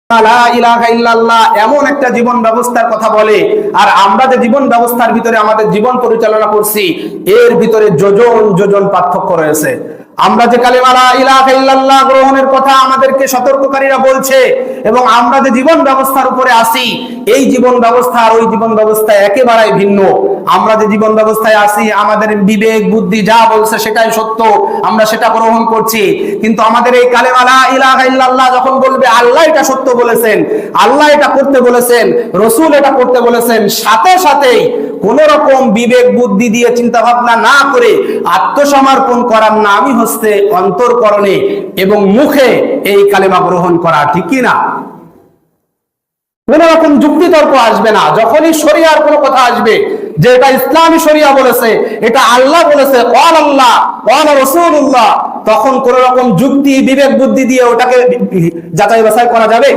লা ইলাহা ইল্লাল্লাহ এমন একটা জীবন ব্যবস্থার কথা বলে, আর আমরা যে জীবন ব্যবস্থার ভিতরে আমাদের জীবন পরিচালনা করছি এর ভিতরে যোজন যোজন পার্থক্য রয়েছে। আমরা যে কালিমা লা ইলাহা ইল্লাল্লাহ গ্রহণের কথা আমাদেরকে সতর্ককারীরা বলছে, এবং আমরা যে জীবন ব্যবস্থার উপরে আসি এই জীবন ব্যবস্থা আর ওই জীবন ব্যবস্থা একেবারেই ভিন্ন। আমরা যে জীবন ব্যবস্থায় আসি আমাদের বিবেক বুদ্ধি যা বলছে সেটাই সত্য, আমরা সেটা গ্রহণ করছি। কিন্তু আমাদের এই কালিমা লা ইলাহা ইল্লাল্লাহ যখন বলবে আল্লাহ এটা সত্য বলেছেন, আল্লাহ এটা করতে বলেছেন, রাসূল এটা করতে বলেছেন, সাথে সাথেই কোন রকম বিবেক বুদ্ধি দিয়ে চিন্তা ভাবনা না করে আত্মসমর্পণ করার নামই হচ্ছে অন্তরকরণে এবং মুখে এই কালেমা গ্রহণ করা, ঠিক কি না? কোন রকম যুক্তি তর্ক আসবে না। যখনই শরিয়ার কোনো কথা আসবে যে এটা ইসলামী শরিয়া বলেছে, এটা আল্লাহ বলেছে, ক্বাল আল্লাহ ক্বাল রাসূলুল্লাহ, তখন কোন রকম যুক্তি বিবেক বুদ্ধি দিয়ে ওটাকে যাচাই বাছাই করা যাবে?